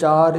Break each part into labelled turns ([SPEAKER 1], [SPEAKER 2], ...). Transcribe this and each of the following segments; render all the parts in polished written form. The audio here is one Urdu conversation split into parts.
[SPEAKER 1] 4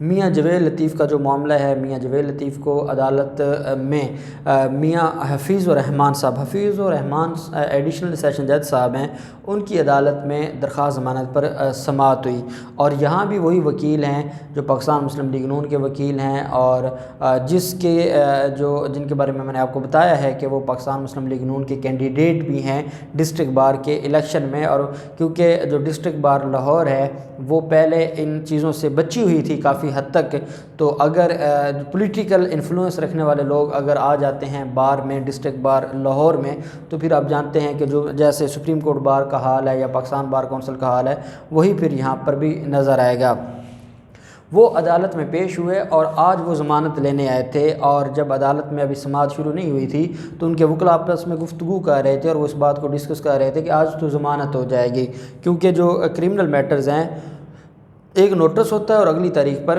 [SPEAKER 1] میاں جویل لطیف کا جو معاملہ ہے، میاں جویل لطیف کو عدالت میں میاں حفیظ الرحمان صاحب، حفیظ الرحمان ایڈیشنل سیشن جج صاحب ہیں، ان کی عدالت میں درخواست ضمانت پر سماعت ہوئی، اور یہاں بھی وہی وکیل ہیں جو پاکستان مسلم لیگ نون کے وکیل ہیں، اور جن کے بارے میں نے آپ کو بتایا ہے کہ وہ پاکستان مسلم لیگ نون کے کینڈیڈیٹ بھی ہیں ڈسٹرکٹ بار کے الیکشن میں، اور کیونکہ جو ڈسٹرکٹ بار لاہور ہے وہ پہلے ان چیزوں سے بچی ہوئی تھی کافی حد تک، تو اگر پولیٹیکل انفلوئنس رکھنے والے لوگ اگر آ جاتے ہیں بار میں، ڈسٹرکٹ بار لاہور میں، تو پھر آپ جانتے ہیں کہ جو جیسے سپریم کورٹ بار کا حال ہے یا پاکستان بار کونسل کا حال ہے، وہی پھر یہاں پر بھی نظر آئے گا۔ وہ عدالت میں پیش ہوئے اور آج وہ ضمانت لینے آئے تھے، اور جب عدالت میں ابھی سماعت شروع نہیں ہوئی تھی تو ان کے وکلاء آپس میں گفتگو کر رہے تھے، اور وہ اس بات کو ڈسکس کر رہے تھے کہ آج تو ضمانت ہو جائے گی، کیونکہ جو کرمنل میٹرز ہیں ایک نوٹس ہوتا ہے اور اگلی تاریخ پر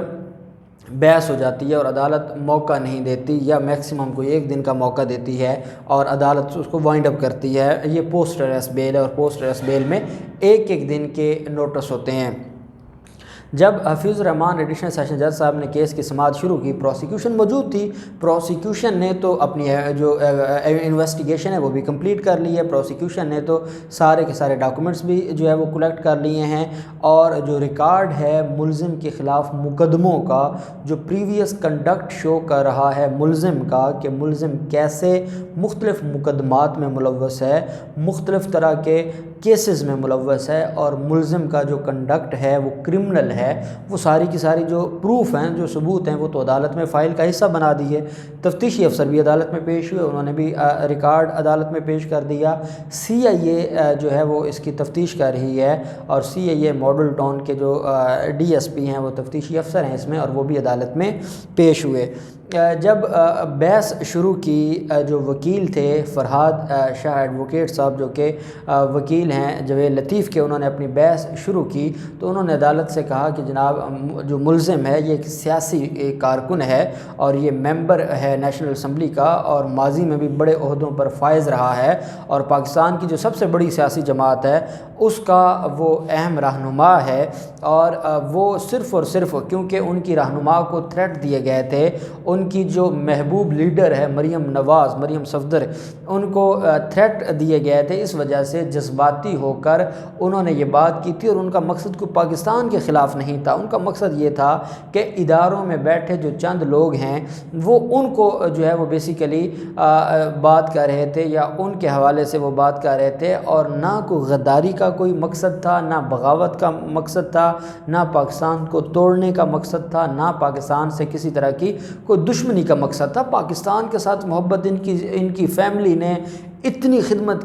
[SPEAKER 1] بحث ہو جاتی ہے، اور عدالت موقع نہیں دیتی، یا میکسیمم کوئی ایک دن کا موقع دیتی ہے اور عدالت اس کو وائنڈ اپ کرتی ہے۔ یہ پوسٹ ارسٹ بیل ہے، اور پوسٹ ارسٹ بیل میں ایک دن کے نوٹس ہوتے ہیں۔ جب حفیظ الرحمان ایڈیشنل سیشن جج صاحب نے کیس کی سماعت شروع کی، پروسیکیوشن موجود تھی، پروسیکیوشن نے تو اپنی جو انویسٹیگیشن ہے وہ بھی کمپلیٹ کر لی ہے، پروسیکیوشن نے تو سارے کے سارے ڈاکومنٹس بھی جو ہے وہ کلیکٹ کر لیے ہیں، اور جو ریکارڈ ہے ملزم کے خلاف مقدموں کا، جو پریویس کنڈکٹ شو کر رہا ہے ملزم کا کہ ملزم کیسے مختلف مقدمات میں ملوث ہے، مختلف طرح کے کیسز میں ملوث ہے، اور ملزم کا جو کنڈکٹ ہے وہ کرمنل ہے، وہ ساری کی ساری جو پروف ہیں، جو ثبوت ہیں، وہ تو عدالت میں فائل کا حصہ بنا دیے۔ تفتیشی افسر بھی عدالت میں پیش ہوئے، انہوں نے بھی ریکارڈ عدالت میں پیش کر دیا۔ CIA جو ہے وہ اس کی تفتیش کر رہی ہے، اور CIA ماڈل ٹاؤن کے جو DSP ہیں وہ تفتیشی افسر ہیں اس میں، اور وہ بھی عدالت میں پیش ہوئے۔ جب بحث شروع کی، جو وکیل تھے فرحاد شاہ ایڈوکیٹ صاحب، جو کہ وکیل ہیں جویل لطیف کے، انہوں نے اپنی بحث شروع کی تو انہوں نے عدالت سے کہا کہ جناب جو ملزم ہے یہ ایک سیاسی کارکن ہے، اور یہ ممبر ہے نیشنل اسمبلی کا، اور ماضی میں بھی بڑے عہدوں پر فائز رہا ہے، اور پاکستان کی جو سب سے بڑی سیاسی جماعت ہے اس کا وہ اہم رہنما ہے، اور وہ صرف اور صرف کیونکہ ان کی رہنما کو تھریٹ دیے گئے تھے، ان کی جو محبوب لیڈر ہے مریم صفدر، ان کو تھریٹ دیے گئے تھے، اس وجہ سے جذباتی ہو کر انہوں نے یہ بات کی تھی، اور ان کا مقصد کو پاکستان کے خلاف نہیں تھا، ان کا مقصد یہ تھا کہ اداروں میں بیٹھے جو چند لوگ ہیں وہ ان کو جو ہے وہ بیسیکلی بات کر رہے تھے، یا ان کے حوالے سے وہ بات کر رہے تھے، اور نہ کوئی غداری کا کوئی مقصد تھا، نہ بغاوت کا مقصد تھا، نہ پاکستان کو توڑنے کا مقصد تھا، نہ پاکستان سے کسی طرح کی کوئی دشمنی کا مقصد تھا۔ پاکستان کے ساتھ محبت ان کی فیملی نے اتنی خدمت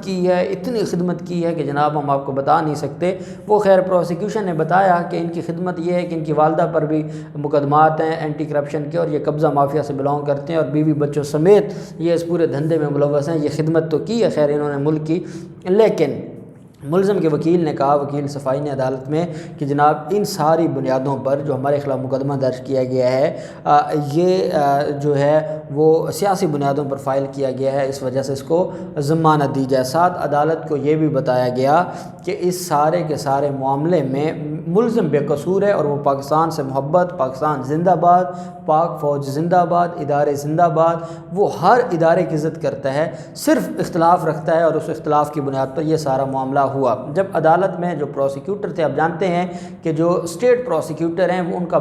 [SPEAKER 1] کی ہے کہ جناب ہم آپ کو بتا نہیں سکتے۔ وہ خیر پروسیکیوشن نے بتایا کہ ان کی خدمت یہ ہے کہ ان کی والدہ پر بھی مقدمات ہیں اینٹی کرپشن کے، اور یہ قبضہ مافیا سے بلانگ کرتے ہیں، اور بیوی بچوں سمیت یہ اس پورے دھندے میں ملوث ہیں۔ یہ خدمت تو کی ہے خیر انہوں نے ملک کی، لیکن ملزم کے وکیل نے کہا، وکیل صفائی نے عدالت میں، کہ جناب ان ساری بنیادوں پر جو ہمارے خلاف مقدمہ درج کیا گیا ہے یہ جو ہے وہ سیاسی بنیادوں پر فائل کیا گیا ہے، اس وجہ سے اس کو ضمانت دی جائے۔ ساتھ عدالت کو یہ بھی بتایا گیا کہ اس سارے کے سارے معاملے میں ملزم بے قصور ہے، اور وہ پاکستان سے محبت، پاکستان زندہ باد، پاک فوج زندہ باد، ادارے زندہ باد، وہ ہر ادارے کی عزت کرتا ہے، صرف اختلاف رکھتا ہے، اور اس اختلاف کی بنیاد پر یہ سارا معاملہ ہوا۔ جب عدالت میں جو پروسیکیوٹر تھے، آپ جانتے ہیں کہ جو اسٹیٹ پروسیکیوٹر ہیں وہ ان کا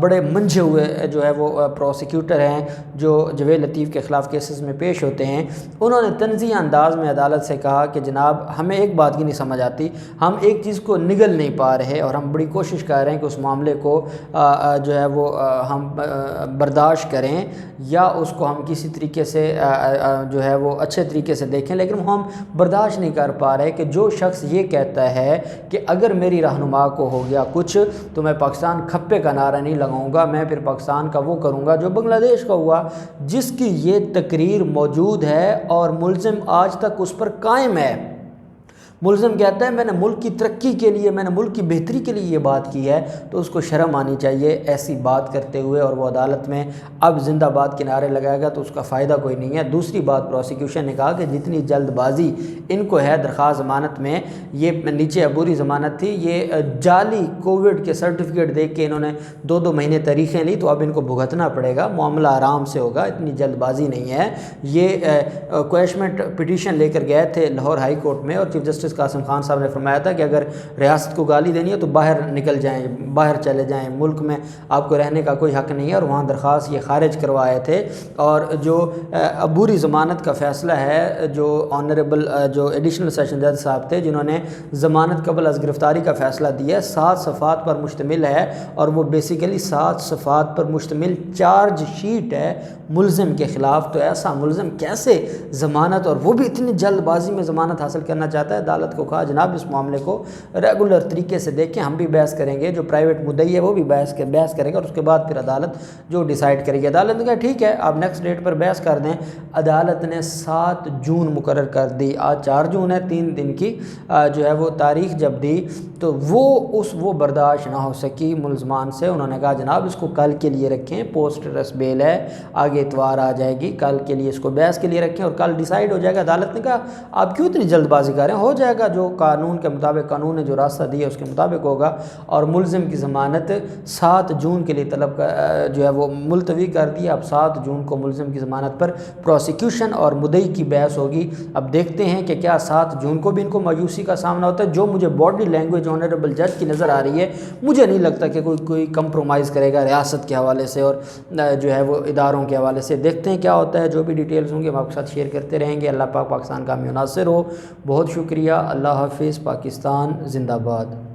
[SPEAKER 1] بڑے منجھے ہوئے جو ہے وہ پروسیکیوٹر ہیں جو جویل لطیف کے خلاف کیسز میں پیش ہوتے ہیں، انہوں نے طنزیہ انداز میں عدالت سے کہا کہ جناب ہمیں ایک بات کی نہیں سمجھ آتی، ہم ایک چیز کو نگل نہیں پا رہے، اور ہم بڑی کوشش کر رہے ہیں کہ اس معاملے کو جو ہے وہ ہم برداشت کریں، یا اس کو ہم کسی طریقے سے جو ہے وہ اچھے طریقے سے دیکھیں، لیکن ہم برداشت نہیں کر پا رہے کہ جو شخص یہ کہتا ہے کہ اگر میری رہنما کو ہو گیا کچھ تو میں پاکستان کھپے کا نعرہ نہیں لگاؤں گا، میں پھر پاکستان کا وہ کروں گا جو بنگلہ دیش کا ہوا، جس کی یہ تقریر موجود ہے اور ملزم آج تک اس پر قائم ہے۔ ملزم کہتا ہے میں نے ملک کی ترقی کے لیے، میں نے ملک کی بہتری کے لیے یہ بات کی ہے، تو اس کو شرم آنی چاہیے ایسی بات کرتے ہوئے، اور وہ عدالت میں اب زندہ باد کے نعرے لگائے گا تو اس کا فائدہ کوئی نہیں ہے۔ دوسری بات، پروسیکیوشن نے کہا کہ جتنی جلد بازی ان کو ہے درخواست ضمانت میں، یہ نیچے عبوری ضمانت تھی، یہ جعلی کووڈ کے سرٹیفکیٹ دیکھ کے انہوں نے 2 مہینے تاریخیں لی، تو اب ان کو بھگتنا پڑے گا، معاملہ آرام سے ہوگا، اتنی جلد بازی نہیں ہے۔ یہ کویشمنٹ پٹیشن لے کر گئے تھے لاہور ہائی کورٹ میں، اور چیف جسٹس قاسم خان صاحب نے فرمایا تھا کہ اگر ریاست کو گالی دینی ہے تو باہر نکل جائیں، باہر چلے جائیں، ملک میں آپ کو رہنے کا کوئی حق نہیں ہے، اور وہاں درخواست یہ خارج کروائے تھے۔ اور جو عبوری ضمانت کا فیصلہ ہے، جو آنریبل جو ایڈیشنل سیشن جج صاحب تھے جنہوں نے ضمانت قبل از گرفتاری کا فیصلہ دیا، 7 صفحات پر مشتمل ہے، اور وہ بیسیکلی 7 صفحات پر مشتمل چارج شیٹ ہے ملزم کے خلاف۔ تو ایسا ملزم کیسے ضمانت، اور وہ بھی اتنی جلد بازی میں ضمانت حاصل کرنا چاہتا ہے؟ عدالت کو کہا جناب اس معاملے کو ریگولر طریقے سے دیکھیں، ہم بھی بحث کریں گے، جو پرائیویٹ مدعی ہے وہ بھی بحث کرے گا، اور اس کے بعد پھر عدالت جو ڈیسائیڈ کرے گی۔ عدالت نے کہا ٹھیک ہے آپ نیکسٹ ڈیٹ پر بحث کر دیں۔ عدالت نے 7 جون مقرر کر دی، آج 4 جون ہے، 3 دن کی جو ہے وہ تاریخ جب دی، تو وہ برداشت نہ ہو سکی ملزمان سے۔ انہوں نے کہا جناب اس کو کل کے لیے رکھیں، پوسٹ ریس بیل ہے، آگے اتوار آ جائے گی، کل کے لیے اس کو بحث کے لیے رکھیں اور کل ڈیسائیڈ ہو جائے گا۔ عدالت نے کہا آپ کیوں اتنی جلد بازی کر رہے ہیں، ہو جائے گا جو قانون کے مطابق، قانون نے جو راستہ دیا اس کے مطابق ہوگا، اور ملزم کی ضمانت 7 جون کے لیے طلب جو ہے وہ ملتوی کر دی۔ اب 7 جون کو ملزم کی ضمانت پر پروسیکیوشن اور مدعی کی بحث ہوگی۔ اب دیکھتے ہیں کہ کیا 7 جون کو بھی ان کو مایوسی کا سامنا ہوتا ہے۔ جو مجھے باڈی لینگویج آنریبل جج کی نظر آ رہی ہے، مجھے نہیں لگتا کہ کوئی کمپرومائز کرے گا ریاست کے حوالے سے اور جو ہے وہ اداروں کے حوالے سے۔ دیکھتے ہیں کیا ہوتا ہے، جو بھی ڈیٹیلز ہوں گے ہم آپ کے ساتھ شیئر کرتے رہیں گے۔ اللہ پاک پاکستان کا حامی و ناصر ہو۔ بہت شکریہ، اللہ حافظ، پاکستان زندہ باد۔